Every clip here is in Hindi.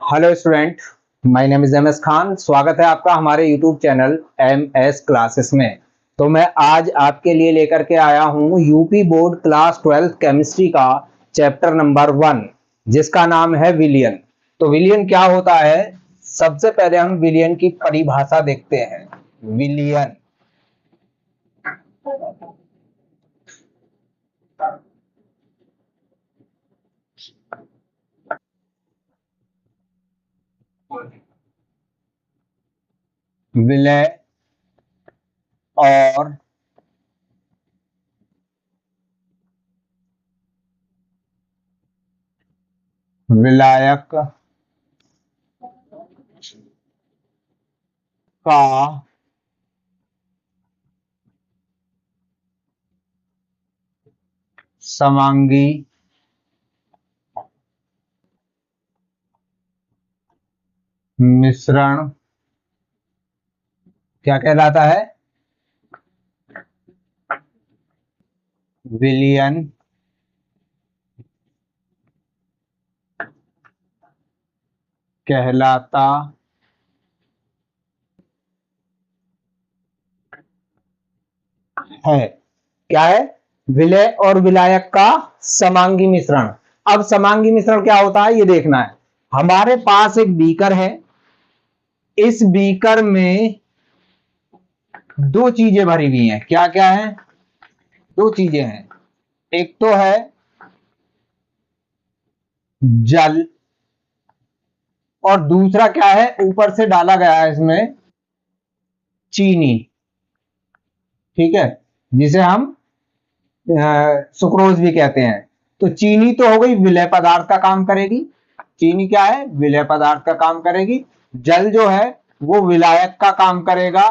Hello student, my name is M S Khan. स्वागत है आपका हमारे YouTube channel M S classes में। तो मैं आज आपके लिए लेकर के आया हूं यूपी बोर्ड क्लास 12 केमिस्ट्री का चैप्टर नंबर 1, जिसका नाम है विलियन। तो विलियन क्या होता है, सबसे पहले हम विलियन की परिभाषा देखते हैं। विलियन विलय और विलायक का समांगी मिश्रण क्या कहलाता है? विलियन कहलाता है। क्या है? विलय और विलायक का समांगी मिश्रण। अब समांगी मिश्रण क्या होता है ये देखना है। हमारे पास एक बीकर है, इस बीकर में दो चीजें भरी हुई हैं। क्या क्या है? दो चीजें हैं। एक तो है जल और दूसरा क्या है, ऊपर से डाला गया है इसमें चीनी। ठीक है, जिसे हम सुक्रोज भी कहते हैं। तो चीनी तो हो गई, विलय पदार्थ का काम करेगी। चीनी क्या है? विलय पदार्थ का काम करेगी। जल जो है वो विलायक का काम करेगा।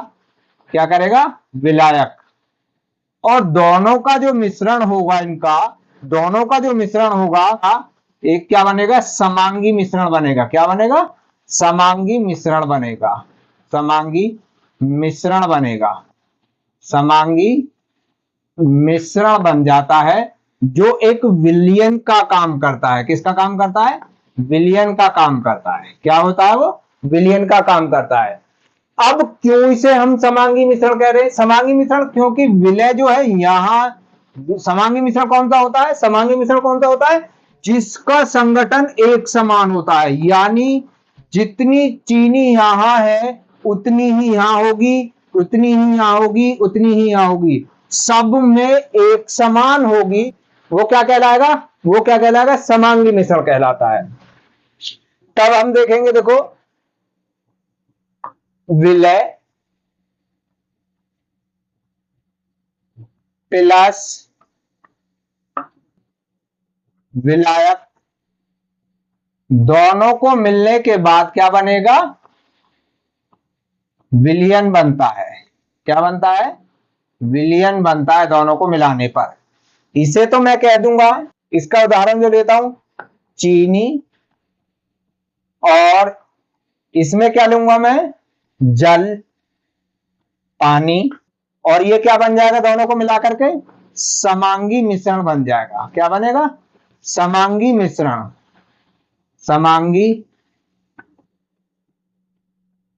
क्या करेगा? विलायक। और दोनों का जो मिश्रण होगा, इनका दोनों का जो मिश्रण होगा, एक क्या बनेगा? समांगी मिश्रण बनेगा। क्या बनेगा? समांगी मिश्रण बनेगा। समांगी मिश्रण बनेगा। समांगी मिश्रण बन जाता है, जो एक विलयन का काम करता है। किसका काम करता है? विलयन का काम करता है। क्या होता है वो? विलयन का काम करता है। अब क्यों इसे हम समांगी मिश्रण कह रहे हैं? समांगी मिश्रण क्योंकि विलय जो है यहां समांगी मिश्रण कौन सा होता है? समांगी मिश्रण कौन सा होता है? जिसका संगठन एक समान होता है। यानी जितनी चीनी यहां है उतनी ही यहां होगी, उतनी ही यहां होगी, उतनी ही यहां होगी, सब में एक समान होगी। वो क्या कहलाएगा? वो क्या कहलाएगा? समांगी मिश्रण कहलाता है। तब हम देखेंगे, देखो, विलय प्लस विलायक दोनों को मिलने के बाद क्या बनेगा? विलियन बनता है। क्या बनता है? विलियन बनता है दोनों को मिलाने पर। इसे तो मैं कह दूंगा, इसका उदाहरण जो लेता हूं, चीनी, और इसमें क्या लूंगा मैं? जल, पानी। और ये क्या बन जाएगा दोनों को मिलाकर के? समांगी मिश्रण बन जाएगा। क्या बनेगा? समांगी मिश्रण। समांगी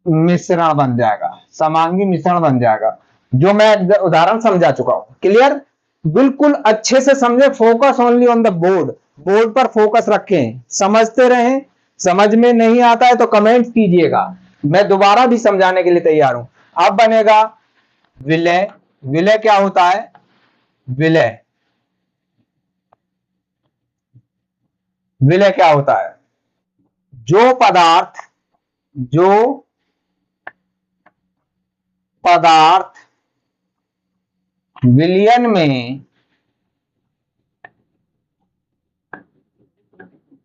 मिश्रण बन जाएगा। समांगी मिश्रण बन जाएगा, जो मैं उदाहरण समझा चुका हूं। क्लियर? बिल्कुल अच्छे से समझे। Focus only on the board. Board पर फोकस रखें, समझते रहें। समझ में नहीं आता है तो कमेंट कीजिएगा, मैं दोबारा भी समझाने के लिए तैयार हूं। अब बनेगा विलय। विलय क्या होता है? विलय विलय क्या होता है? जो पदार्थ जो पदार्थ विलयन में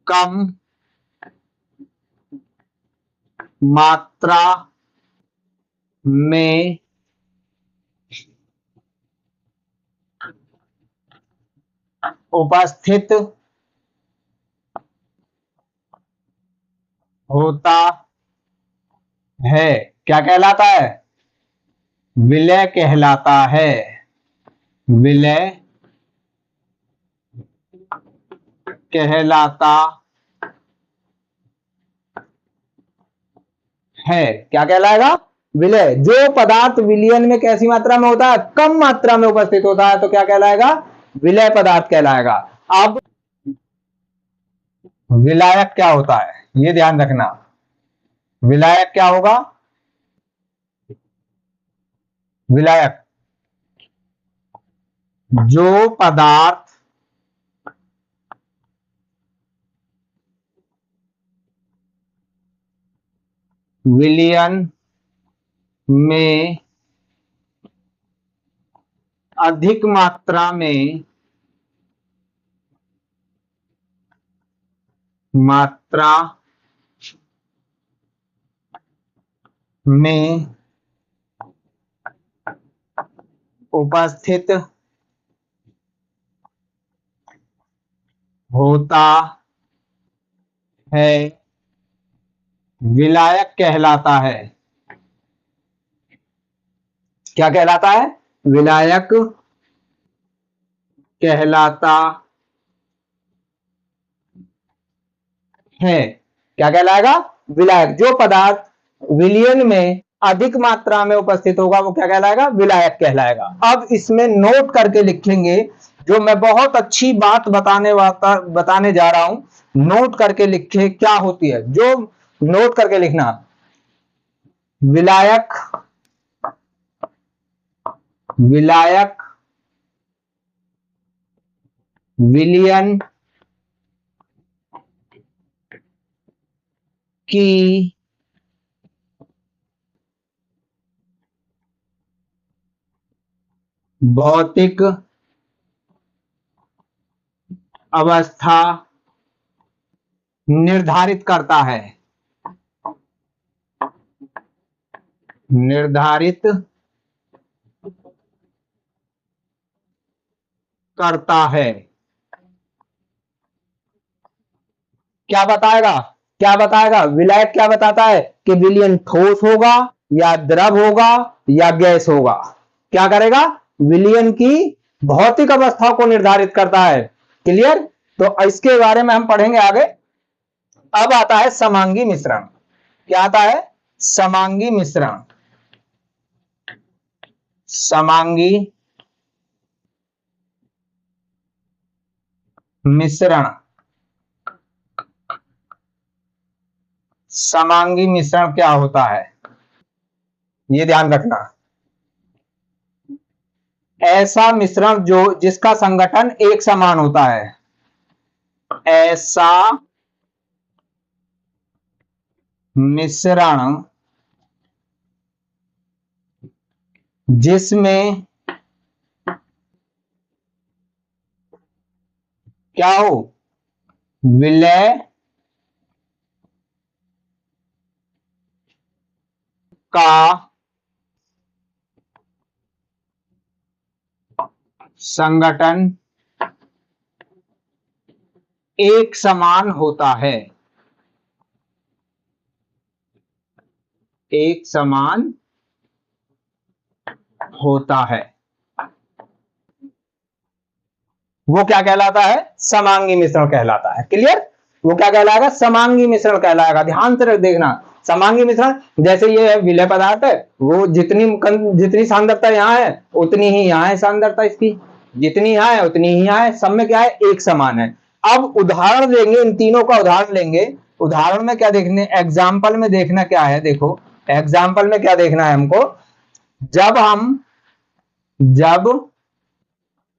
कम मात्रा में उपस्थित होता है, क्या कहलाता है? विलय कहलाता है। विलय कहलाता है, क्या कहलाएगा? विलय। जो पदार्थ विलयन में कैसी मात्रा में होता है? कम मात्रा में उपस्थित होता है, तो क्या कहलाएगा? विलय पदार्थ कहलाएगा। अब विलायक क्या होता है, ये ध्यान रखना। विलायक क्या होगा? विलायक जो पदार्थ विलयन में अधिक मात्रा में उपस्थित होता है, विलायक कहलाता है। क्या कहलाता है? विलायक कहलाता है। क्या कहलाएगा? विलायक। जो पदार्थ विलयन में अधिक मात्रा में उपस्थित होगा वो क्या कहलाएगा? विलायक कहलाएगा। अब इसमें नोट करके लिखेंगे, जो मैं बहुत अच्छी बात बताने जा रहा हूं, नोट करके लिखे क्या होती है, जो नोट करके लिखना। विलायक विलायक विलयन की भौतिक अवस्था निर्धारित करता है। निर्धारित करता है। क्या बताएगा? क्या बताएगा? विलायक क्या बताता है कि विलयन ठोस होगा या द्रव होगा या गैस होगा। क्या करेगा? विलयन की भौतिक अवस्था को निर्धारित करता है। क्लियर? तो इसके बारे में हम पढ़ेंगे आगे। अब आता है समांगी मिश्रण। क्या आता है? समांगी मिश्रण। समांगी मिश्रण। समांगी मिश्रण क्या होता है, ये ध्यान रखना। ऐसा मिश्रण जो जिसका संगठन एक समान होता है। ऐसा मिश्रण जिसमें क्या हो? विलय का संगठन एक समान होता है। एक समान होता है, वो क्या कहलाता है? समांगी मिश्रण कहलाता है। क्लियर? वो क्या कहलाएगा? समांगी मिश्रण कहलाएगा। ध्यान से देखना। समांगी मिश्रण जैसे ये है विलय पदार्थ है, वो जितनी सांद्रता यहाँ है उतनी ही यहाँ है सांद्रता इसकी, जितनी यहाँ है उतनी ही यहाँ है, सब में क्या है? एक समान है। अब उदाहरण लेंगे, इन तीनों का उदाहरण लेंगे। उदाहरण में क्या देखने, एग्जाम्पल में देखना क्या है, देखो एग्जाम्पल में क्या देखना है हमको। जब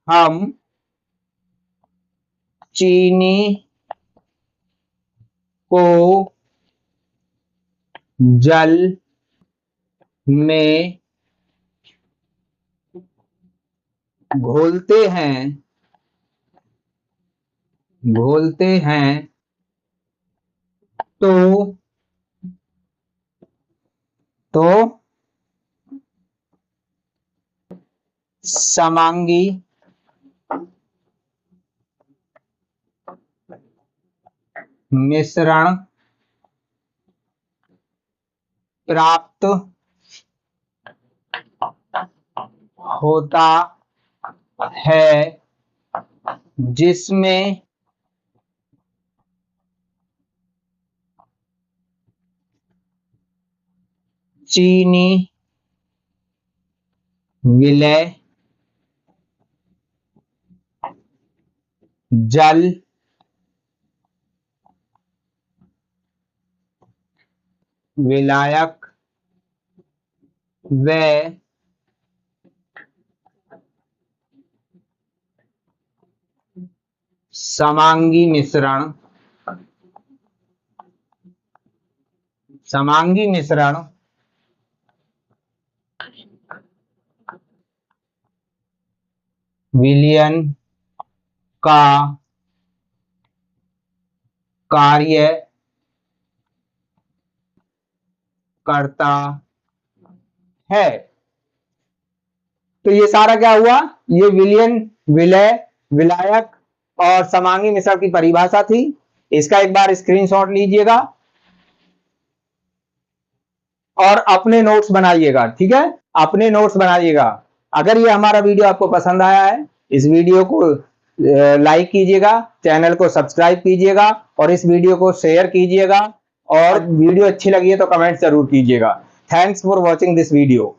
हम चीनी को जल में घोलते हैं तो समांगी मिश्रण प्राप्त होता है, जिसमें चीनी विलय जल विलायक व समांगी मिश्रण विलयन का कार्य करता है। तो ये सारा क्या हुआ, ये विलयन, विलय, विलायक और समांगी मिश्रण की परिभाषा थी। इसका एक बार स्क्रीनशॉट लीजिएगा और अपने नोट्स बनाइएगा। ठीक है, अपने नोट्स बनाइएगा। अगर ये हमारा वीडियो आपको पसंद आया है, इस वीडियो को लाइक कीजिएगा, चैनल को सब्सक्राइब कीजिएगा और इस वीडियो को शेयर कीजिएगा, और वीडियो अच्छी लगी है तो कमेंट जरूर कीजिएगा। Thanks for watching this video.